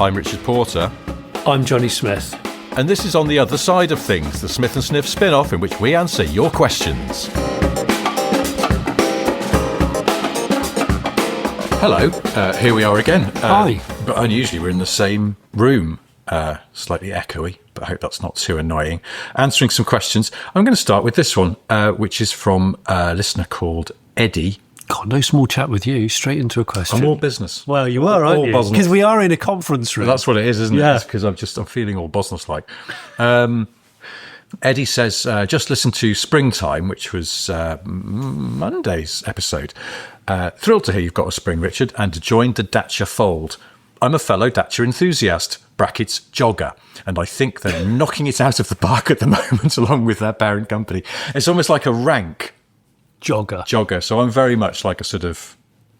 I'm Richard Porter. I'm Jonny Smith. And this is On the Other Side of Things, the Smith and Sniff spin-off in which we answer your questions. Hello, here we are again. Hi. But unusually we're in the same room, slightly echoey, but I hope that's not too annoying. Answering some questions. I'm going to start with this one, which is from a listener called Eddie. God, no small chat with you. Straight into a question. I'm all business. Well, you are, aren't you? Because we are in a conference room. That's what it is, isn't Yeah. it? Because I'm feeling all business-like. Eddie says, just listen to Springtime, which was Monday's episode. Thrilled to hear you've got a spring, Richard, and joined the Dacia fold. I'm a fellow Dacia enthusiast, brackets jogger, and I think they're knocking it out of the park at the moment, along with their parent company. It's almost like a rank Jogger. So I'm very much like a sort of...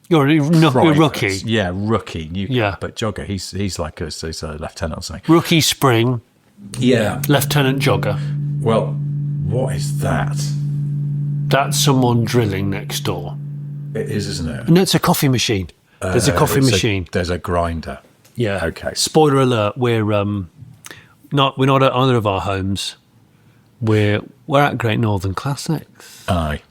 You're a rookie. Yeah, rookie. Yeah. But jogger, he's like he's a lieutenant or something. Rookie spring. Yeah. Lieutenant jogger. Well, what is that? That's someone drilling next door. It is, isn't it? No, it's a coffee machine. There's a coffee machine. There's a grinder. Yeah. Okay. Spoiler alert: we're not at either of our homes. We're at Great Northern Classics. Aye.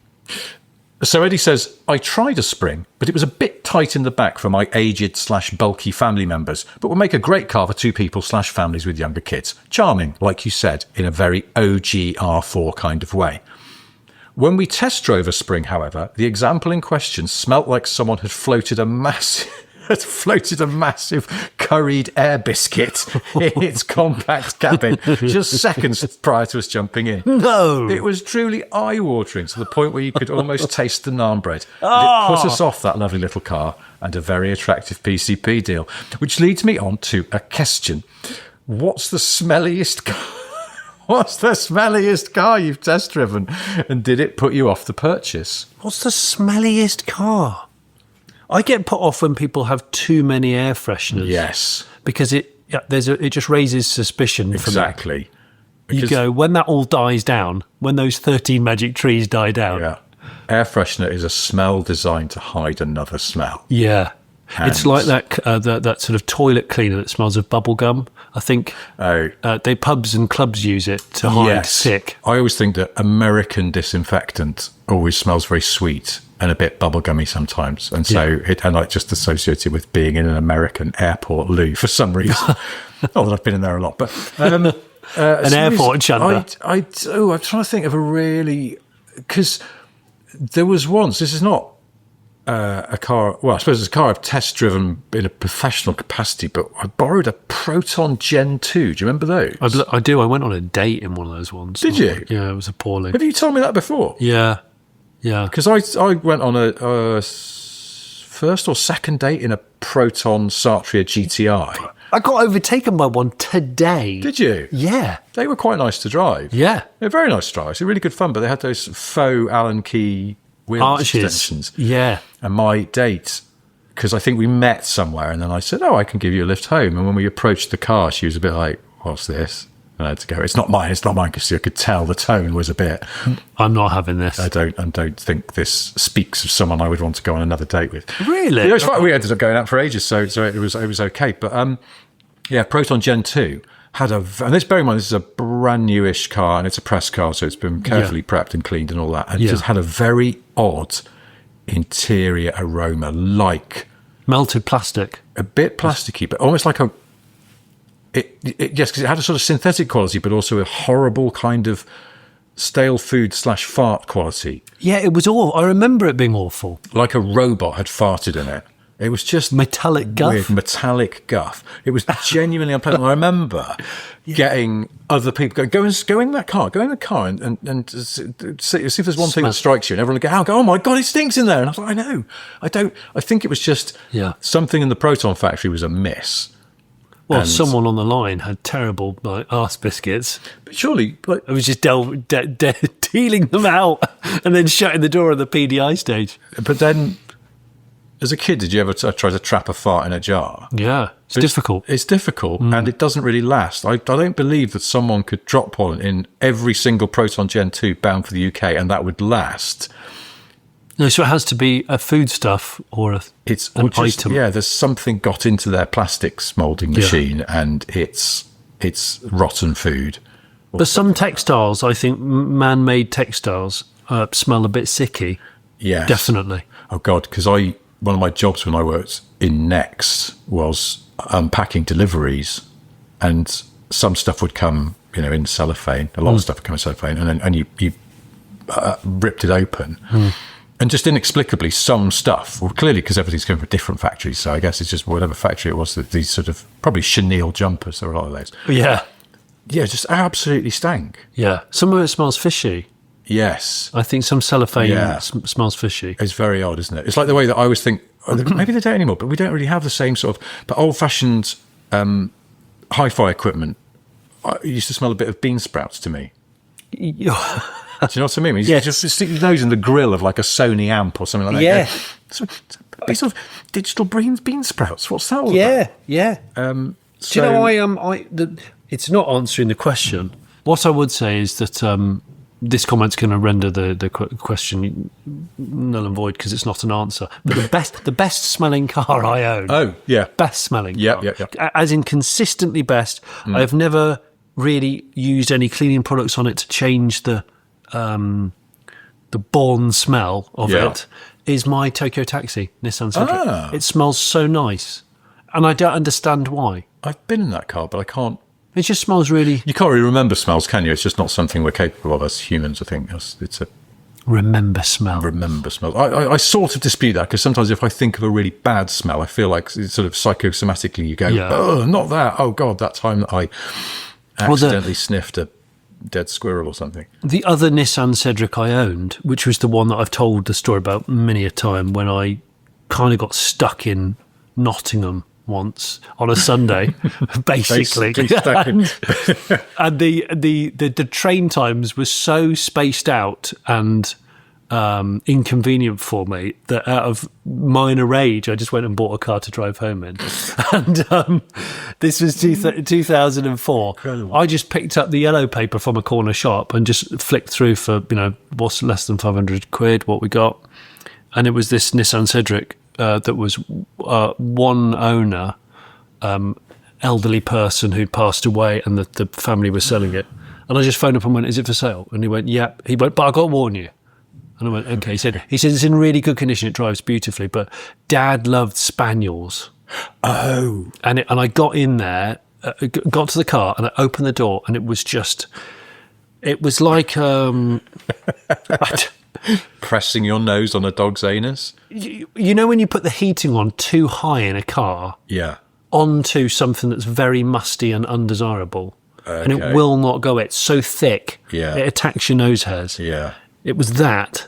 So Eddie says, I tried a spring, but it was a bit tight in the back for my aged/bulky family members, but would make a great car for two people/families with younger kids. Charming, like you said, in a very OG R4 kind of way. When we test drove a spring, however, the example in question smelt like someone had floated a massive curried air biscuit in its compact cabin just seconds prior to us jumping in. No! It was truly eye-watering to the point where you could almost taste the naan bread. It put us off that lovely little car and a very attractive PCP deal, which leads me on to a question. What's the smelliest car you've test driven, and did it put you off the purchase? What's the smelliest car? I get put off when people have too many air fresheners. Yes, because it just raises suspicion. Exactly. For me. You go, when that all dies down, when those 13 magic trees die down. Yeah, air freshener is a smell designed to hide another smell. Yeah. It's like that sort of toilet cleaner that smells of bubble gum. I think pubs and clubs use it to hide sick. I always think that American disinfectant always smells very sweet and a bit bubblegummy sometimes, and so I just associate it with being in an American airport loo for some reason. Not that I've been in there a lot, but an airport chunder. I'm trying to think of a really, because there was once. This is not a car. Well, I suppose it's a car I've test driven in a professional capacity, but I borrowed a Proton Gen 2. Do you remember those? I do. I went on a date in one of those ones. Did you? Yeah, it was appalling. Have you told me that before? Yeah. Because I went on a first or second date in a Proton Satria GTI. I got overtaken by one today. Did you? Yeah. They were quite nice to drive. Yeah. They're very nice to drive. It's really good fun, but they had those faux Allen key wheel extensions. Yeah. And my date, because I think we met somewhere, and then I said, I can give you a lift home. And when we approached the car, she was a bit like, what's this? And I had to go, it's not mine, because I could tell the tone was a bit... I'm not having this. I don't think this speaks of someone I would want to go on another date with. Really? Yeah, it's right. We ended up going out for ages, so it was okay. But Proton Gen 2 had and this, bear in mind, this is a brand newish car, and it's a press car, so it's been carefully prepped and cleaned and all that. And it just had a very odd interior aroma, like melted plastic, a bit plasticky, but almost like because it had a sort of synthetic quality, but also a horrible kind of stale food / fart quality. Yeah, it was awful. I remember it being awful. Like a robot had farted in it. It was just metallic guff. Weird, metallic guff. It was genuinely unpleasant. I remember getting other people go in that car, and see if there's one thing that strikes you, and everyone would go, oh my God, it stinks in there. And I was like, I know. I think it was just something in the Proton factory was amiss. Well, someone on the line had terrible arse biscuits. But surely... I was just dealing them out and then shutting the door of the PDI stage. But then, as a kid, did you ever try to trap a fart in a jar? Yeah, it's difficult. It's difficult, and it doesn't really last. I don't believe that someone could drop pollen in every single Proton Gen 2 bound for the UK, and that would last. No, so it has to be a foodstuff or an item. Yeah, there's something got into their plastics moulding machine, and it's rotten food. But some textiles, I think, man-made textiles, smell a bit sicky. Yes. Definitely. Oh, God, because one of my jobs when I worked in Next was unpacking deliveries, and some stuff would come, in cellophane. A lot of stuff would come in cellophane, and you ripped it open. And just inexplicably, some stuff, well, clearly because everything's coming from different factories, so I guess it's just whatever factory it was, that these sort of, probably chenille jumpers, there were a lot of those. Yeah. Yeah, just absolutely stank. Yeah. Some of it smells fishy. Yes. I think some cellophane smells fishy. It's very odd, isn't it? It's like the way that I always think, maybe they don't anymore, but we don't really have the same sort of, but old-fashioned hi-fi equipment used to smell a bit of bean sprouts to me. Do you know what I mean? You just stick your nose in the grill of like a Sony amp or something like that. Yeah. These sort of digital bean sprouts. What's that all about? Yeah. Do you know, it's not answering the question. What I would say is that this comment's going to render the question null and void because it's not an answer. But the best smelling car I own. Oh, yeah. Best smelling car. Yeah. As in consistently best. I've never really used any cleaning products on it to change the born smell of it, is my Tokyo Taxi Nissan Cedric. It smells so nice, and I don't understand why. I've been in that car, but I can't. It just smells really. You can't really remember smells, can you? It's just not something we're capable of as humans. I think it's a remember smell. Remember smell. I sort of dispute that because sometimes if I think of a really bad smell, I feel like it's sort of psychosomatically you go, oh, not that. Oh God, that time that I accidentally sniffed a dead squirrel or something. The other Nissan Cedric I owned, which was the one that I've told the story about many a time, when I kind of got stuck in Nottingham once on a Sunday, basically. And the train times were so spaced out and inconvenient for me that out of minor rage I just went and bought a car to drive home in. And this was 2004. Incredible. I just picked up the yellow paper from a corner shop and just flicked through for what's less than 500 quid what we got, and it was this Nissan Cedric that was one owner, elderly person who'd passed away, and the family was selling it. And I just phoned up and went, "Is it for sale?" And he went, "Yeah." He went, "But I got to warn you." And I went, "Okay." He said it's in really good condition. It drives beautifully, but Dad loved spaniels. Oh. And I got in there, got to the car, and I opened the door, and it was like pressing your nose on a dog's anus. You know when you put the heating on too high in a car? Yeah. Onto something that's very musty and undesirable. Okay. And it will not go. It's so thick. Yeah. It attacks your nose hairs. Yeah. It was that.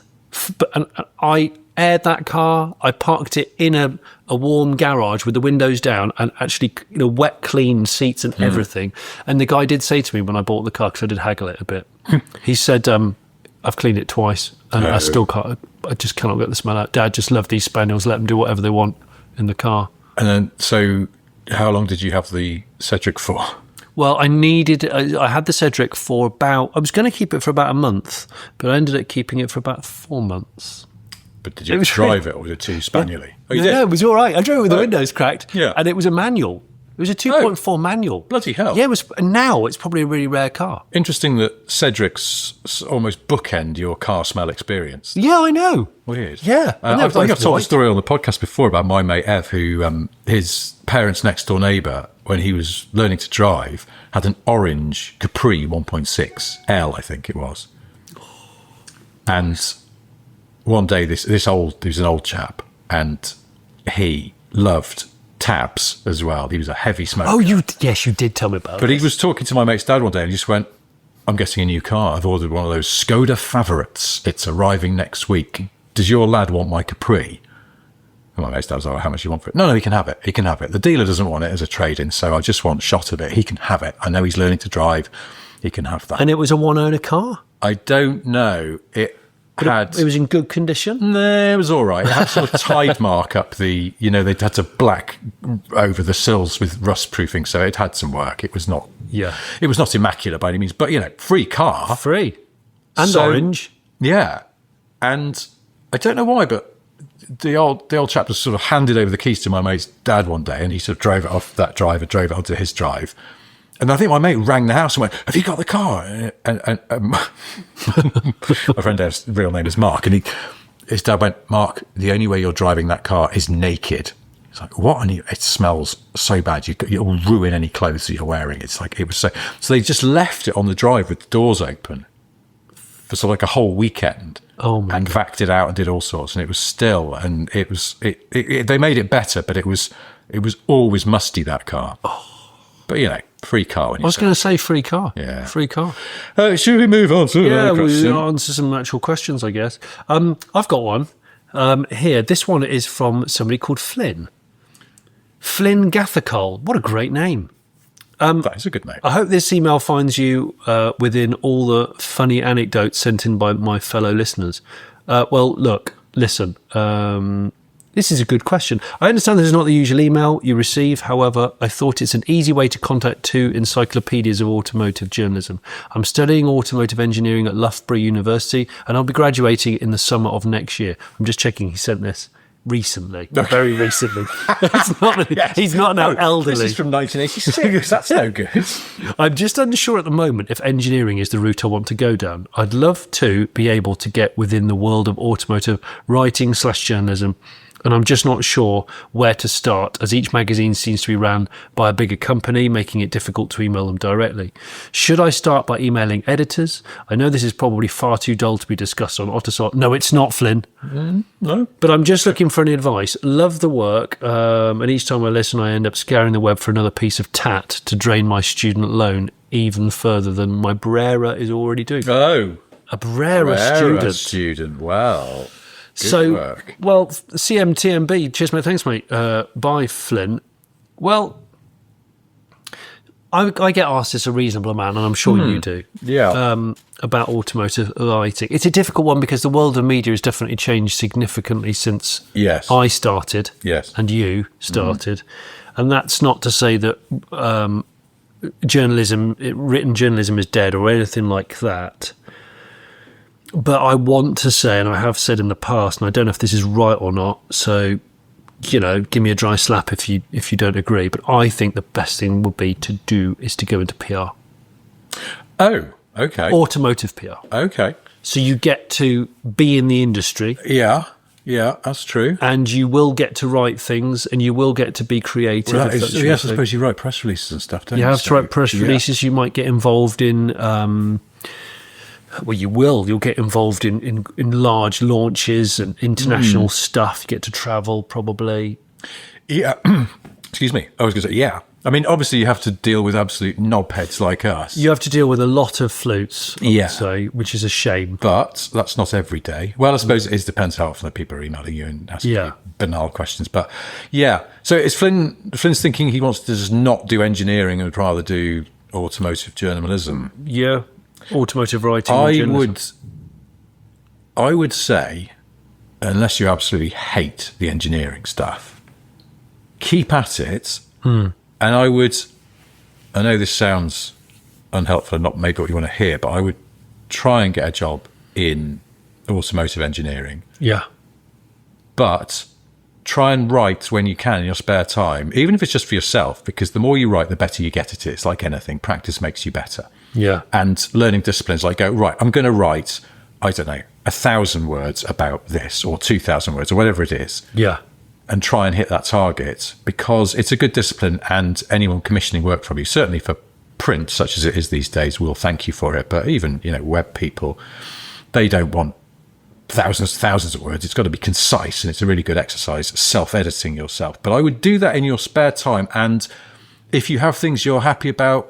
And I aired that car. I parked it in a warm garage with the windows down and actually wet, clean seats and everything. And the guy did say to me when I bought the car, because I did haggle it a bit, he said, "I've cleaned it twice and I still can't. I just cannot get the smell out. Dad just loved these spaniels. Let them do whatever they want in the car." And then, so how long did you have the Cedric for? Well, I had the Cedric for I was going to keep it for about a month, but I ended up keeping it for about 4 months. But did you drive it, or was it too spanially? Yeah. Oh, you did? No, it was all right. I drove it with the windows cracked, yeah. And it was a manual. It was a 2.4 manual. Bloody hell. Yeah, now it's probably a really rare car. Interesting that Cedrics almost bookend your car smell experience. Yeah, I know. Weird. Yeah. I think I've told a story on the podcast before about my mate Ev, who his parents' next door neighbour, when he was learning to drive, had an orange Capri 1.6 L, I think it was. And one day, he was an old chap, and he loved tabs as well. He was a heavy smoker. Oh, yes, you did tell me about it. But he was talking to my mate's dad one day and he just went, "I'm getting a new car. I've ordered one of those Skoda Favorites. It's arriving next week. Does your lad want my Capri?" And my mate's dad was like, "How much do you want for it?" No, he can have it. He can have it. The dealer doesn't want it as a trade-in, so I just want shot of it. He can have it. I know he's learning to drive. He can have that. And it was a one-owner car? I don't know. It was in good condition? No, it was all right. It had sort of tide mark up they had to black over the sills with rust proofing, so it had some work. It was not immaculate by any means, but free car. Free. And orange. Yeah. And I don't know why, but the old chap just sort of handed over the keys to my mate's dad one day, and he sort of drove it off that drive and drove it onto his drive. And I think my mate rang the house and went, "Have you got the car?" And my friend Dave's real name is Mark, and his dad went, "Mark, the only way you're driving that car is naked." It's like, what? And it smells so bad. You'll ruin any clothes that you're wearing. It's like, it was so they just left it on the drive with the doors open for sort of like a whole weekend. And vacked it out and did all sorts. And it was still, and they made it better, but it was always musty, that car. But free car. I was going to say free car. Yeah. Free car. Should we move on to another question? We'll answer some actual questions, I guess. I've got one here. This one is from somebody called Flynn. Flynn Gathercole. What a great name. That is a good name. I hope this email finds you within all the funny anecdotes sent in by my fellow listeners. Well, look, listen. This is a good question. I understand this is not the usual email you receive. However, I thought it's an easy way to contact two encyclopedias of automotive journalism. I'm studying automotive engineering at Loughborough University, and I'll be graduating in the summer of next year. I'm just checking he sent this recently, very recently. He's not now elderly. This is from 1986. That's no good. I'm just unsure at the moment if engineering is the route I want to go down. I'd love to be able to get within the world of automotive writing/journalism, and I'm just not sure where to start, as each magazine seems to be ran by a bigger company, making it difficult to email them directly. Should I start by emailing editors? I know this is probably far too dull to be discussed on Otosot. No, it's not, Flynn. No. But I'm just looking for any advice. Love the work, and each time I listen, I end up scouring the web for another piece of tat to drain my student loan even further than my Brera is already doing. Oh. A Brera student. Well... Good work. Well, CMTMB, cheers, mate. Thanks, mate. Bye, Flynn. Well, I get asked this a reasonable amount, and I'm sure you do. Yeah. About automotive writing. It's a difficult one because the world of media has definitely changed significantly since I started. Yes. And you started. And that's not to say that written journalism is dead or anything like that. But I want to say, and I have said in the past, and I don't know if this is right or not, so, give me a dry slap if you don't agree, but I think the best thing would be to do is to go into PR. Oh, okay. Automotive PR. Okay. So you get to be in the industry. Yeah, that's true. And you will get to write things, and you will get to be creative. Well, I suppose you write press releases and stuff, don't you? You have to write press releases. You might get involved in... Well, you'll get involved in large launches and international stuff. You get to travel, probably. Yeah. Excuse me. I was going to say, yeah. I mean, obviously, you have to deal with absolute knobheads like us. You have to deal with a lot of flutes, I would say, which is a shame. But that's not every day. Well, I suppose it depends how often people are emailing you and asking you banal questions. But, yeah. So is Flynn's thinking he wants to just not do engineering and would rather do automotive journalism? Yeah. Automotive writing. I would say, unless you absolutely hate the engineering stuff, keep at it. And I know this sounds unhelpful and not maybe what you want to hear, but I would try and get a job in automotive engineering. Yeah. But try and write when you can in your spare time, even if it's just for yourself, because the more you write, the better you get at it. It's like anything. Practice makes you better. Yeah. And learning disciplines like, right, I'm going to write, I don't know, 1,000 words about this or 2,000 words or whatever it is. Yeah. And try and hit that target, because it's a good discipline, and anyone commissioning work from you, certainly for print, such as it is these days, will thank you for it. But even, web people, they don't want thousands of words. It's got to be concise, and it's a really good exercise, self-editing yourself. But I would do that in your spare time. And if you have things you're happy about,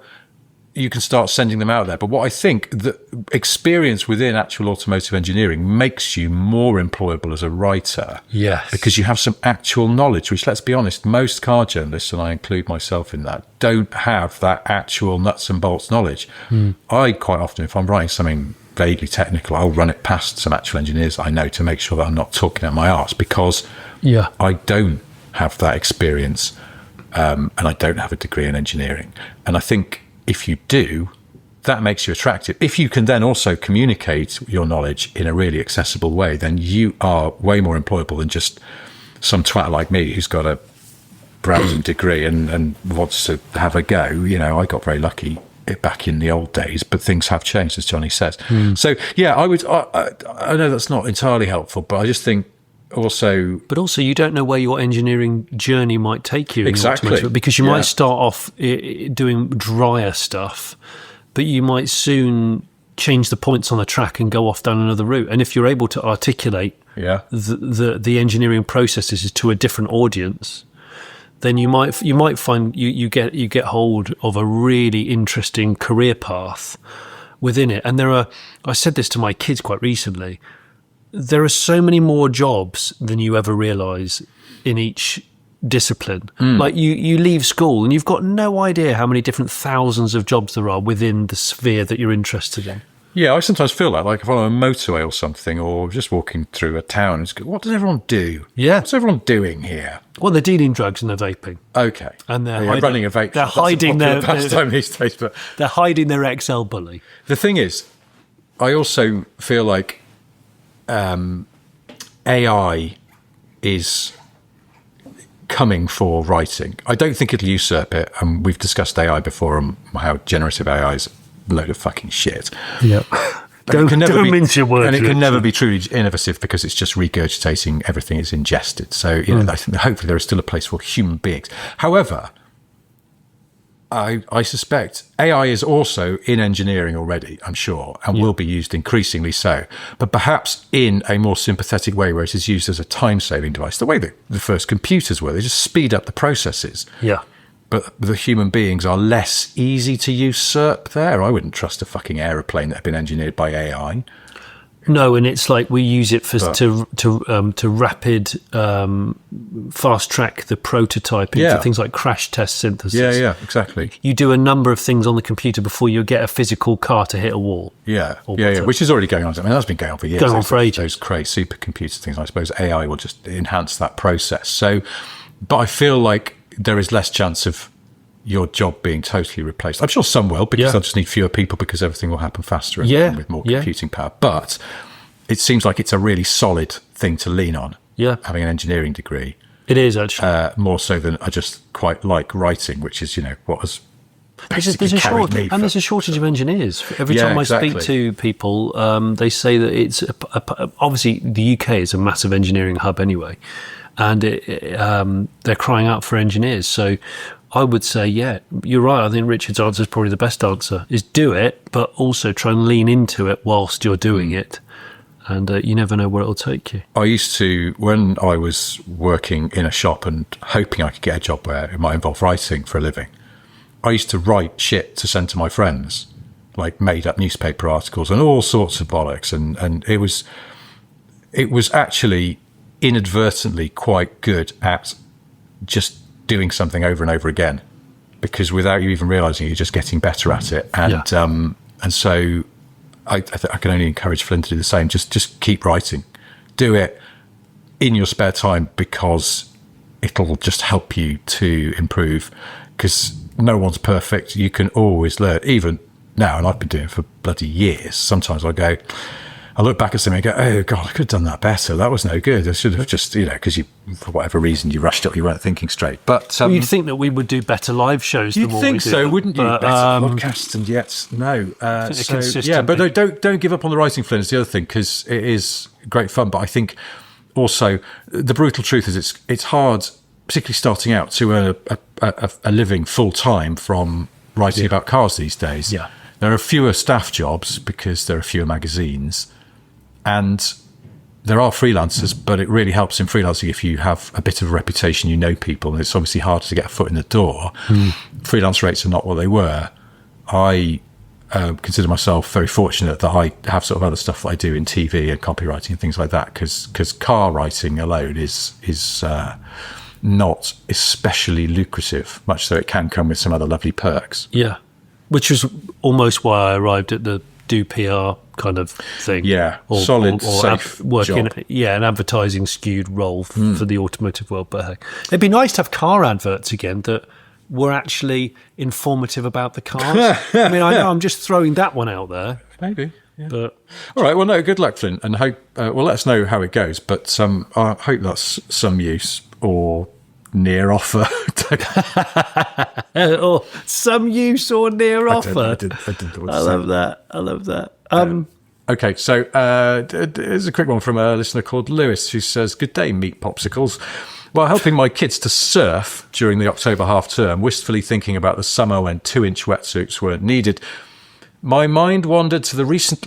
you can start sending them out there. But what I think, the experience within actual automotive engineering makes you more employable as a writer. Yes. Because you have some actual knowledge, which, let's be honest, most car journalists, and I include myself in that, don't have that actual nuts and bolts knowledge. I quite often, if I'm writing something vaguely technical, I'll run it past some actual engineers I know to make sure that I'm not talking out my arse, because I don't have that experience, and I don't have a degree in engineering. And I think if you do, that makes you attractive. If you can then also communicate your knowledge in a really accessible way, then you are way more employable than just some twat like me who's got a browsing degree and wants to have a go. You know, I got very lucky back in the old days, but things have changed, as Jonny says. So yeah, I know that's not entirely helpful, but I just think also... But also, you don't know where your engineering journey might take you. Exactly. In automotive, because you might start off doing drier stuff, but you might soon change the points on the track and go off down another route. And if you're able to articulate the engineering processes to a different audience, then you might find you get hold of a really interesting career path within it. And I said this to my kids quite recently, there are so many more jobs than you ever realise in each discipline. Like you leave school and you've got no idea how many different thousands of jobs there are within the sphere that you're interested in. Yeah, I sometimes feel like if I'm on a motorway or something, or just walking through a town, it's what does everyone do? Yeah. What's everyone doing here? Well, they're dealing drugs and they're vaping. Okay. And they're running a vape They're shop. hiding That's a popular pastime these days, but they're hiding their XL bully. the thing is, I also feel like AI is coming for writing. I don't think it'll usurp it, and we've discussed AI before and how generative AI is a load of fucking shit. Yeah. Don't mince your words. And it can never be truly innovative because it's just regurgitating everything it's ingested. So, you know, I think hopefully there is still a place for human beings. However, I suspect AI is also in engineering already, I'm sure, and will be used increasingly so, but perhaps in a more sympathetic way where it is used as a time-saving device, the way that the first computers were. They just speed up the processes. Yeah. But the human beings are less easy to usurp there. I wouldn't trust a fucking aeroplane that had been engineered by AI. No, and it's like we use it to rapid fast track the prototyping for things like crash test synthesis. Yeah, exactly. You do a number of things on the computer before you get a physical car to hit a wall. Yeah, which is already going on. I mean, that's been going on for years. Going on for ages. Those crazy supercomputer things. I suppose AI will just enhance that process. So, but I feel like there is less chance of your job being totally replaced. I'm sure some will, because they'll just need fewer people because everything will happen faster and with more computing power. But it seems like it's a really solid thing to lean on, having an engineering degree. It is, actually. More so than I just quite like writing, which is, you know, what has basically there's carried me. there's a shortage of engineers. Every time I speak to people, they say that it's... obviously, the UK is a massive engineering hub anyway, and they're crying out for engineers. So I would say, yeah, you're right. I think Richard's answer is probably the best answer, is do it, but also try and lean into it whilst you're doing it. And you never know where it'll take you. I used to, when I was working in a shop and hoping I could get a job where it might involve writing for a living, I used to write shit to send to my friends, like made up newspaper articles and all sorts of bollocks. And it was actually inadvertently quite good at just doing something over and over again, because without you even realizing it, you're just getting better at it. And so I can only encourage Flynn to do the same. Just keep writing, do it in your spare time, because it'll just help you to improve, because no one's perfect. You can always learn, even now, and I've been doing it for bloody years. Sometimes I look back at something and go, oh God, I could have done that better. That was no good. I should have just, you know, because you, for whatever reason, you rushed it, you weren't thinking straight. But you'd think that we would do better live shows. You'd think so, wouldn't you? Better podcasts, and yet no. But don't give up on the writing, Flynn. Is the other thing, because it is great fun. But I think also the brutal truth is it's hard, particularly starting out, to earn a living full time from writing about cars these days. Yeah, there are fewer staff jobs because there are fewer magazines. And there are freelancers, but it really helps in freelancing if you have a bit of a reputation, you know people, and it's obviously harder to get a foot in the door. Freelance rates are not what they were. I consider myself very fortunate that I have sort of other stuff that I do in TV and copywriting and things like that, because car writing alone is not especially lucrative, much though it can come with some other lovely perks. Yeah, which was almost why I arrived at the do PR kind of thing. Yeah, safe working. job. An advertising skewed role for the automotive world. But hey, it'd be nice to have car adverts again that were actually informative about the cars. I mean, I know I'm just throwing that one out there. Maybe. Yeah. But all right. Well, no. Good luck, Flint, and hope. Well, let us know how it goes. But I hope that's some use or near offer. or some use or near offer. I didn't know what I to say. love that. I love that. Okay, so here's a quick one from a listener called Lewis, who says, "Good day, meat popsicles. While helping my kids to surf during the October half term, wistfully thinking about the summer when 2-inch wetsuits weren't needed, my mind wandered to the recent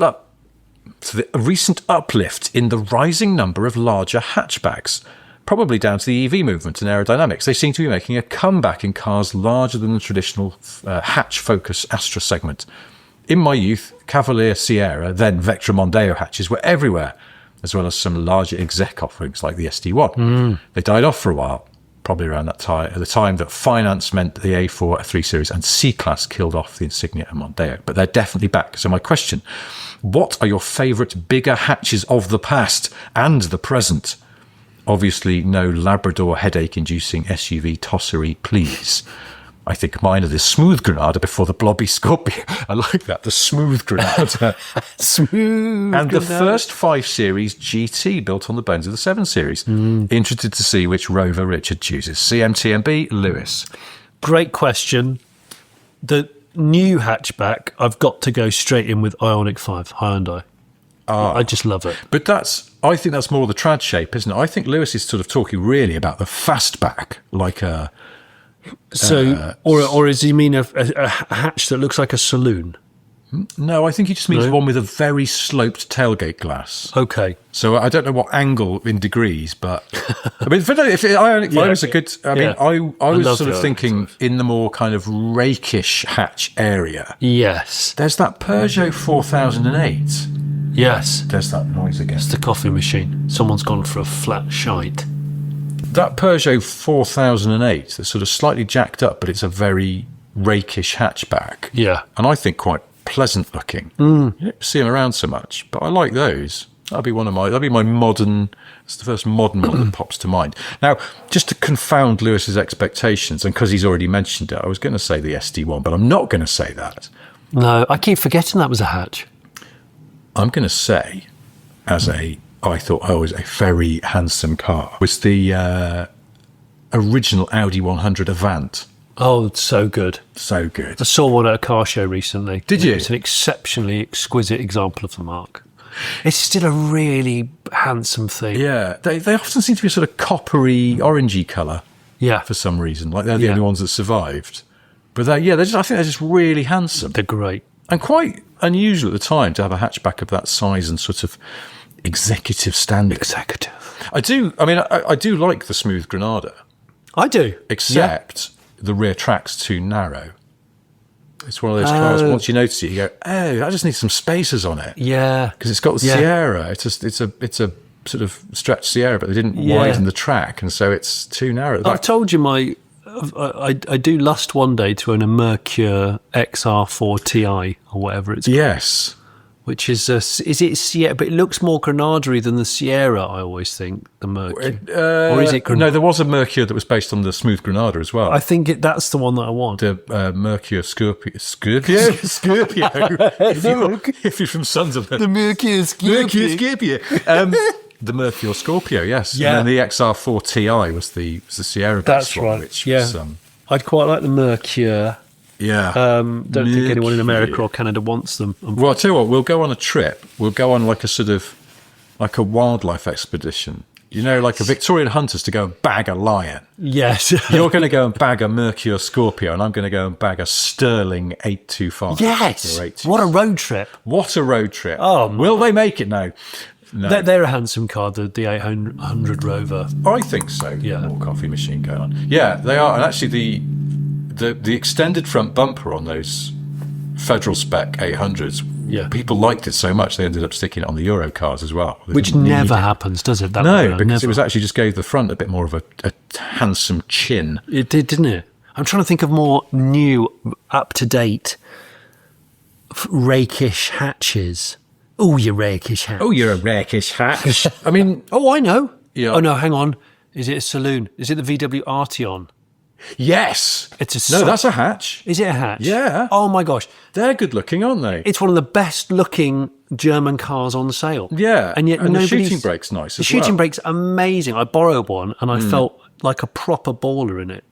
uplift in the rising number of larger hatchbacks, probably down to the EV movement and aerodynamics. They seem to be making a comeback in cars larger than the traditional hatch-focus Astra segment. In my youth, Cavalier Sierra, then Vectra Mondeo hatches were everywhere, as well as some larger exec offerings like the SD1. They died off for a while, probably around that time, at the time that finance meant the A4, A3 Series and C-Class killed off the Insignia and Mondeo. But they're definitely back. So my question, what are your favourite bigger hatches of the past and the present? Obviously, no Labrador headache-inducing SUV tossery, please. I think mine are the smooth Granada before the blobby Scorpio. I like that, the smooth Granada. Smooth And the Granada. first 5 Series GT built on the bones of the 7 Series. Interested to see which Rover Richard chooses. CMTMB, Lewis. Great question. The new hatchback, I've got to go straight in with Ioniq 5, Hyundai. I just love it. But I think that's more the trad shape, isn't it? I think Lewis is sort of talking really about the fastback, like a... So, or does he mean a hatch that looks like a saloon? No, I think he just means No? one with a very sloped tailgate glass. Okay. So I don't know what angle in degrees, but I mean, if Ioniq 5 was a good. I mean, I was love sort the of Ioniq thinking 5. in the more kind of rakish hatch area. Yes. There's that Peugeot 4008. Yes. There's that noise again. It's the coffee machine. Someone's gone for a flat shite. That Peugeot 4008 that's sort of slightly jacked up, but it's a very rakish hatchback. Yeah. And I think quite pleasant looking. You don't see them around so much, but I like those. That'd be my modern. It's the first modern one that pops to mind. Now, just to confound Lewis's expectations, and because he's already mentioned it, I was going to say the SD1, but I'm not going to say that. No, I keep forgetting that was a hatch. I'm going to say, I thought was a very handsome car, was the original Audi 100 Avant. Oh, it's so good. So good. I saw one at a car show recently. Did you? It's an exceptionally exquisite example of the mark. It's still a really handsome thing. Yeah, they often seem to be a sort of coppery, orangey colour Yeah. for some reason. Like they're the only ones that survived. But I think they're just really handsome. They're great. And quite unusual at the time to have a hatchback of that size and sort of executive standing. I do like the smooth Granada, I do. except the rear track's too narrow. It's one of those cars, once you notice it, you go, oh, I just need some spacers on it. Yeah. Because it's got the Sierra. It's a sort of stretched Sierra, but they didn't widen the track, and so it's too narrow. I've told you I do lust one day to own a Mercure XR4 Ti or whatever it's called. Yes. Which is it Sierra? But it looks more Granada-y than the Sierra. I always think the Mercury, or is it? No, there was a Mercure that was based on the smooth Granada as well. I think that's the one that I want. The Mercure Scorpio. if you're from Sons of the Mercure Mercure Scorpio. The Mercure Scorpio, yes. Yeah. And then the XR4 Ti was the Sierra. That's one, right. Which Yeah. was, I'd quite like the Mercure. yeah. Don't think anyone in America or Canada wants them. Well, I'll tell you what, we'll go on a trip. We'll go on like a wildlife expedition. You know, like a Victorian hunters to go and bag a lion. Yes. You're going to go and bag a Mercure Scorpio, and I'm going to go and bag a Sterling 825. Yes. Or 825. What a road trip. What a road trip. Oh, my. Will they make it now? No. They're a handsome car, the 800 Rover. I think so. Yeah. More coffee machine going on. Yeah, they are. And actually, the extended front bumper on those federal spec 800s, people liked it so much they ended up sticking it on the Euro cars as well. Which never happens, does it? That No, way? because Never. it was actually just gave the front a bit more of a handsome chin. It did, didn't it? I'm trying to think of more new, up-to-date, rakish hatches. Oh, you rakish hatch. Oh, you're a rakish hatch. I mean, Oh, I know. Yeah. Oh, no, hang on. Is it a saloon? Is it the VW Arteon? Yes. It's that's a hatch. Is it a hatch? Yeah. Oh my gosh. They're good looking, aren't they? It's one of the best looking German cars on sale. Yeah. And yet the shooting brake's nice. The shooting brake's amazing. I borrowed one and I felt like a proper baller in it.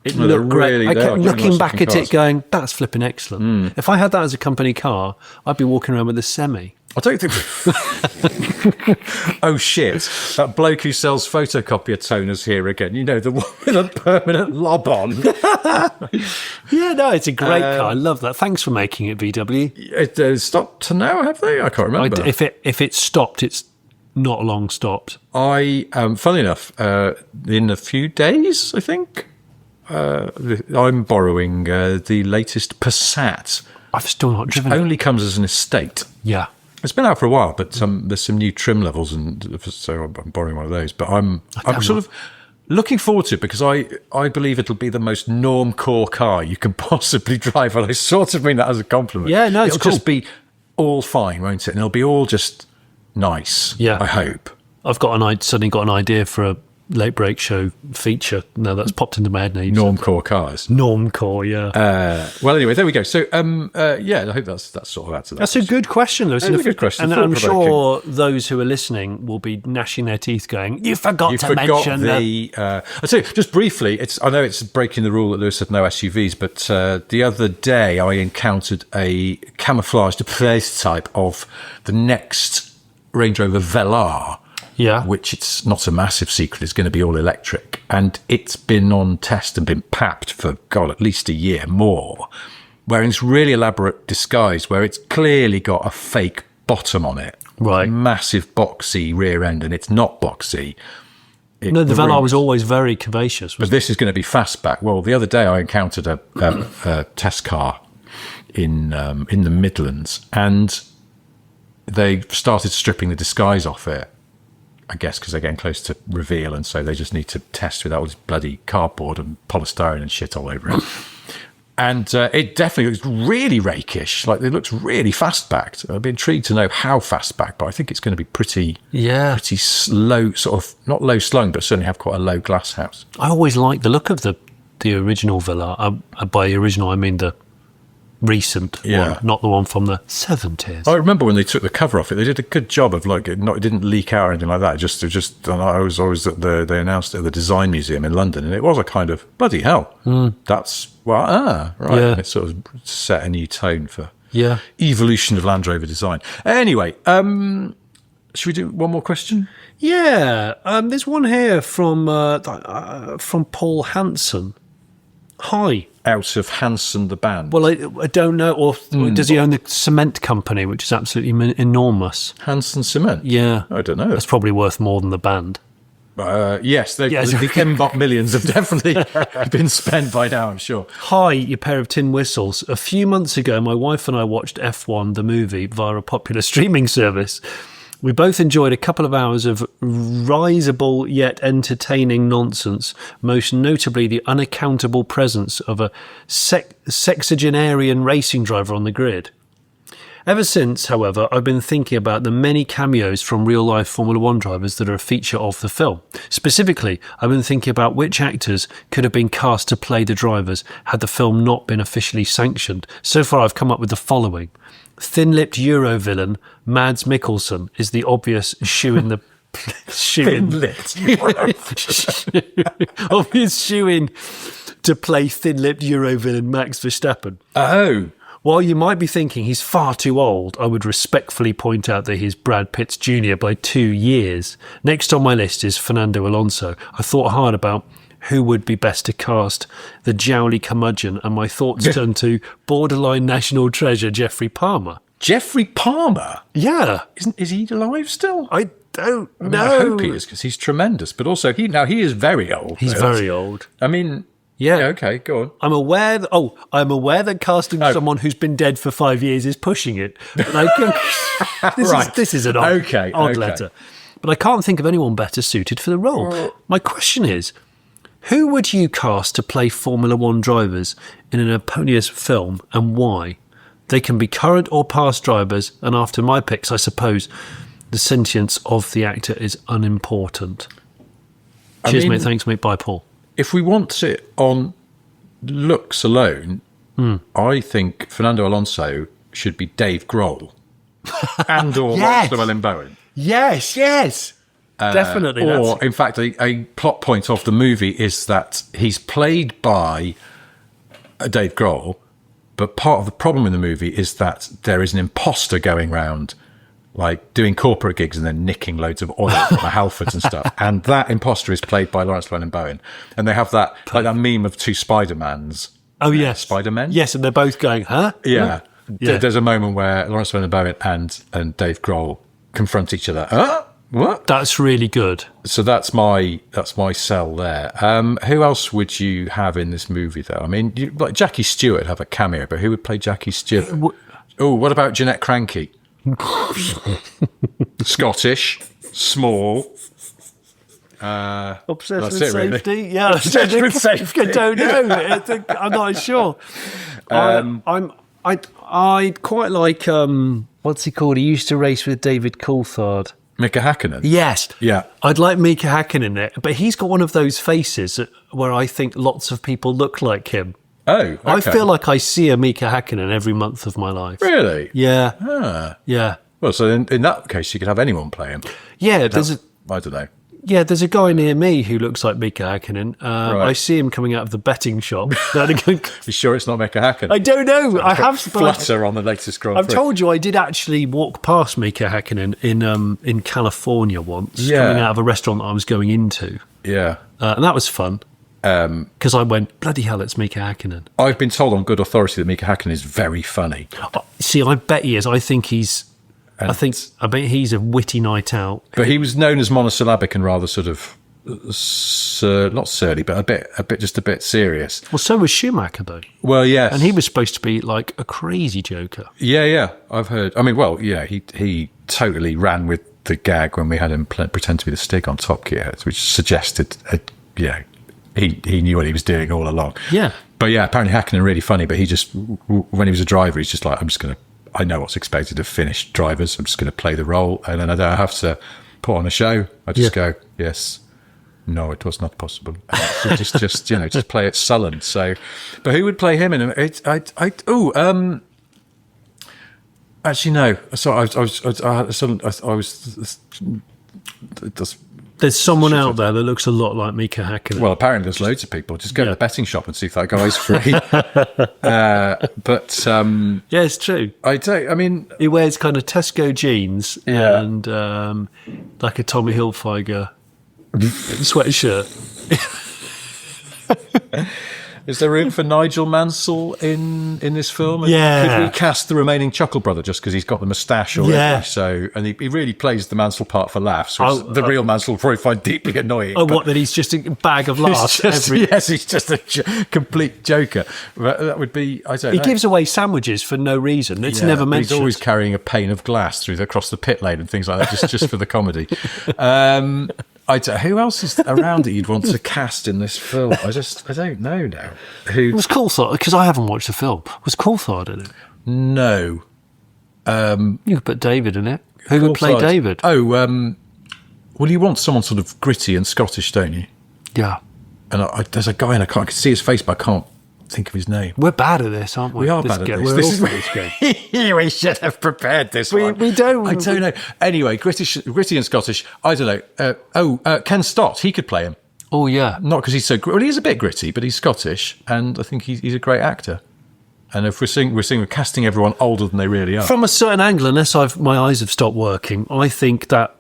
It looked great. I kept looking back at it going, that's flipping excellent. If I had that as a company car, I'd be walking around with a Semi. I don't think... Oh, shit. That bloke who sells photocopier toners here again. You know, the one with a permanent lob on. Yeah, no, it's a great car. I love that. Thanks for making it, VW. It stopped to now, have they? I can't remember. If it stopped, it's not long stopped. Funnily enough, in a few days, I think, I'm borrowing the latest Passat. I've still not driven it. Only comes as an estate. Yeah. It's been out for a while, but there's some new trim levels, and so I'm borrowing one of those. But I'm sort of looking forward to it because I believe it'll be the most norm-core car you can possibly drive, and I sort of mean that as a compliment. Yeah, no, it's it'll just be all fine, won't it? And it'll be all just nice. Yeah, I hope. I've suddenly got an idea for a late break show feature. No, that's popped into my head now. Norm-core cars. Norm-core, yeah. Well, anyway, there we go. So, yeah, I hope that's sort of answered that. That's a good question, Lewis. That's a good question. And I'm sure those who are listening will be gnashing their teeth going, you forgot to mention the... I'll tell you, just briefly, I know it's breaking the rule that Lewis said no SUVs, but the other day I encountered a camouflaged prototype of the next Range Rover Velar. Yeah. Which it's not a massive secret, it's going to be all electric. And it's been on test and been papped for, God, at least a year more. Wearing this really elaborate disguise where it's clearly got a fake bottom on it. Right. Massive boxy rear end, and it's not boxy. The Velar was always very curvaceous. But this is going to be fastback. Well, the other day I encountered a test car in the Midlands, and they started stripping the disguise off it. I guess because they're getting close to reveal, and so they just need to test with all this bloody cardboard and polystyrene and shit all over it. And it definitely looks really rakish. Like, it looks really fast-backed. I'd be intrigued to know how fast-backed, but I think it's going to be pretty slow, sort of, not low-slung, but certainly have quite a low glass house. I always liked the look of the original Velar. By original, I mean the recent one, not the one from the 70s. I remember when they took the cover off it, they did a good job of, like, it didn't leak out or anything like that. I was always at they announced it at the Design Museum in London, and it was a kind of, bloody hell, that's, right. Yeah. It sort of set a new tone for evolution of Land Rover design. Anyway, should we do one more question? Yeah, there's one here from Paul Hansen. Hi. Out of Hansen the band. Well, I don't know. Or does he own the cement company, which is absolutely enormous? Hansen Cement? Yeah. I don't know. That's probably worth more than the band. Yes, the Kembot millions have definitely been spent by now, I'm sure. Hi, you pair of tin whistles. A few months ago, my wife and I watched F1, the movie, via a popular streaming service. We both enjoyed a couple of hours of risible yet entertaining nonsense, most notably the unaccountable presence of a sexagenarian racing driver on the grid. Ever since, however, I've been thinking about the many cameos from real-life Formula One drivers that are a feature of the film. Specifically, I've been thinking about which actors could have been cast to play the drivers had the film not been officially sanctioned. So far, I've come up with the following. Thin-lipped Euro villain Mads Mikkelsen is the obvious shoe-in the obvious shoe-in to play thin-lipped Euro villain Max Verstappen. Oh. While you might be thinking he's far too old, I would respectfully point out that he's Brad Pitt's junior by 2 years. Next on my list is Fernando Alonso. I thought hard about who would be best to cast the jowly curmudgeon, and my thoughts turned to borderline national treasure Jeffrey Palmer. Jeffrey Palmer? Yeah. Is he alive still? I don't know. I hope he is, because he's tremendous. But also, he is very old. He's very old. I mean... Yeah. Okay, go on. I'm aware that casting someone who's been dead for 5 years is pushing it. But this is an odd letter. But I can't think of anyone better suited for the role. My question is, who would you cast to play Formula One drivers in an eponymous film, and why? They can be current or past drivers, and after my picks, I suppose the sentience of the actor is unimportant. Cheers, mate. Thanks, mate. Bye, Paul. if we want it on looks alone, I think Fernando Alonso should be Dave Grohl and or Yes. Llewellyn Bowen. Yes, definitely. Or, in fact, a plot point of the movie is that he's played by Dave Grohl, but part of the problem in the movie is that there is an imposter going round, like doing corporate gigs and then nicking loads of oil from the Halfords and stuff. And that imposter is played by Lawrence Llewellyn Bowen. And they have that, like that meme of two Spider-Mans. Oh, yes. Spider-Men? Yes, and they're both going, huh? Yeah. Yeah. There's a moment where Lawrence Llewellyn Bowen and Dave Grohl confront each other. Huh? What? That's really good. So that's my sell there. Who else would you have in this movie, though? I mean, like Jackie Stewart have a cameo, but who would play Jackie Stewart? Oh, what about Jeanette Cranky? Scottish, small. Obsessed that's with it, really. safety? Yeah, Obsessed with safety. I don't know. I'm not sure. I'd quite like, what's he called? He used to race with David Coulthard. Mika Hakkinen. Yes. Yeah. I'd like Mika Hakkinen in it, but he's got one of those faces where I think lots of people look like him. Oh, okay. I feel like I see a Mika Hakkinen every month of my life. Really? Yeah. Ah. Yeah. Well, so in that case, you could have anyone play him. Yeah, I don't know. there's a guy near me who looks like Mika Hakkinen. Right. I see him coming out of the betting shop. You sure it's not Mika Hakkinen? I don't know. I have Flutter on the latest Grand I've Prix. told you I did actually walk past Mika Hakkinen in California once, Yeah. coming out of a restaurant that I was going into, Yeah. and that was fun. Because I went, bloody hell, it's Mika Hakkinen. I've been told on good authority that Mika Hakkinen is very funny. See, I bet he is. I think he's. I bet he's a witty night out. But he was known as monosyllabic and rather sort of not surly, but a bit serious. Well, so was Schumacher though, Well, yes, and he was supposed to be like a crazy joker. Yeah, I've heard. I mean, well, yeah, he totally ran with the gag when we had him pretend to be the Stig on Top Gear, which suggested, he knew what he was doing all along. Yeah. But yeah, apparently Hakkinen really funny, but he just, when he was a driver, he's just like, I know what's expected of Finnish drivers. I'm just going to play the role, and then I don't have to put on a show. I just go, yes, no, it was not possible. just play it sullen. So, but who would play him in it? Actually, no. So There's someone out there that looks a lot like Mika Hakkinen. Well, apparently there's loads of people. Just go to the betting shop and see if that guy's free. Yeah, it's true. I mean, He wears kind of Tesco jeans and like a Tommy Hilfiger sweatshirt. is there room for Nigel Mansell in this film? Yeah. Could we cast the remaining Chuckle brother just because he's got the moustache already? Yeah. So, and he really plays the Mansell part for laughs, which the real Mansell will probably find deeply annoying. Oh, what, that he's just a bag of laughs? Yes, he's just a complete joker. But that would be, I don't know. He gives away sandwiches for no reason. It's never But mentioned. He's always carrying a pane of glass across the pit lane and things like that, just for the comedy. Who else is around that you'd want to cast in this film? I don't know now. Who? Was Coulthard, because I haven't watched the film, was Coulthard in it? No. You could put David in it. Who would play David? Oh, well, you want someone sort of gritty and Scottish, don't you? Yeah. And there's a guy, and I can see his face, but I can't think of his name. We're bad at this, aren't we? We are bad at this. We're This is awful at this game. we should have prepared this one. We don't. I don't know. Anyway, gritty and Scottish. I don't know. Ken Stott. He could play him. Oh, yeah. Not because he's so. Well, he is a bit gritty, but he's Scottish, and I think he's a great actor. And if we're casting everyone older than they really are. From a certain angle, unless my eyes have stopped working, I think that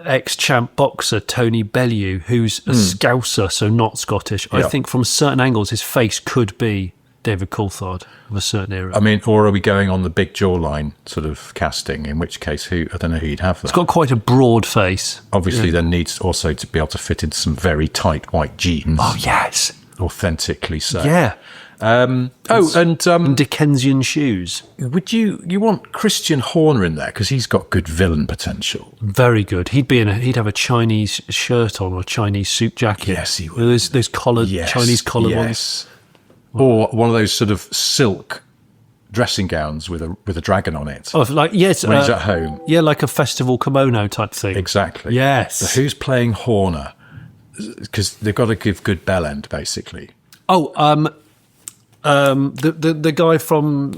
ex-champ boxer Tony Bellew, who's a Scouser, so not Scottish, I think from certain angles his face could be David Coulthard of a certain era. I mean, or are we going on the big jawline sort of casting? In which case, I don't know who you'd have there. It's got quite a broad face. Obviously, there needs also to be able to fit into some very tight white jeans. Oh, yes. Authentically so. Yeah. And Dickensian shoes. would you want Christian Horner in there because he's got good villain potential? Very good. He'd have a Chinese shirt on or a Chinese suit jacket. Yes, he would. Those collared Chinese collared ones. Or one of those sort of silk dressing gowns with a dragon on it. Oh, like yes, when he's at home. Yeah, like a festival kimono type thing. Exactly. Yes. So who's playing Horner? because they've got to give good bell end, basically. Oh, the guy from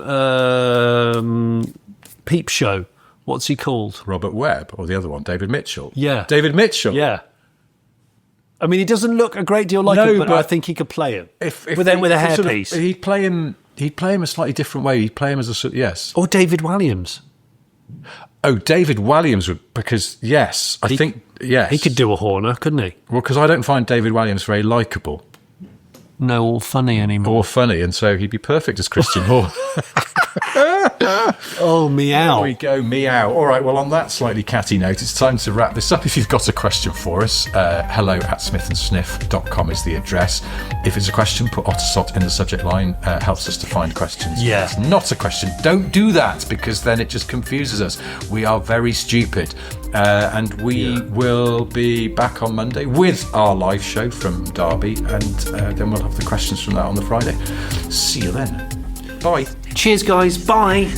Peep Show. What's he called? Robert Webb, or the other one, David Mitchell. Yeah. David Mitchell. Yeah. I mean, he doesn't look a great deal like him, but I think he could play him. With a hairpiece. He'd play him a slightly different way. He'd play him as a sort of, yes. Or David Walliams. Oh, David Walliams would, because, yes, I think, yes. He could do a Horner, couldn't he? Well, because I don't find David Walliams very likeable. No, or funny anymore. Or funny, and so he'd be perfect as Christian Horner. Oh, meow. There we go, meow. All right, well, on that slightly catty note, it's time to wrap this up. If you've got a question for us, hello@smithandsniff.com is the address. If it's a question, put Otosot in the subject line. Helps us to find questions. Yeah. If it's not a question, don't do that, because then it just confuses us. We are very stupid. And we will be back on Monday with our live show from Derby, and then we'll have the questions from that on the Friday. See you then. Bye. Cheers, guys. Bye.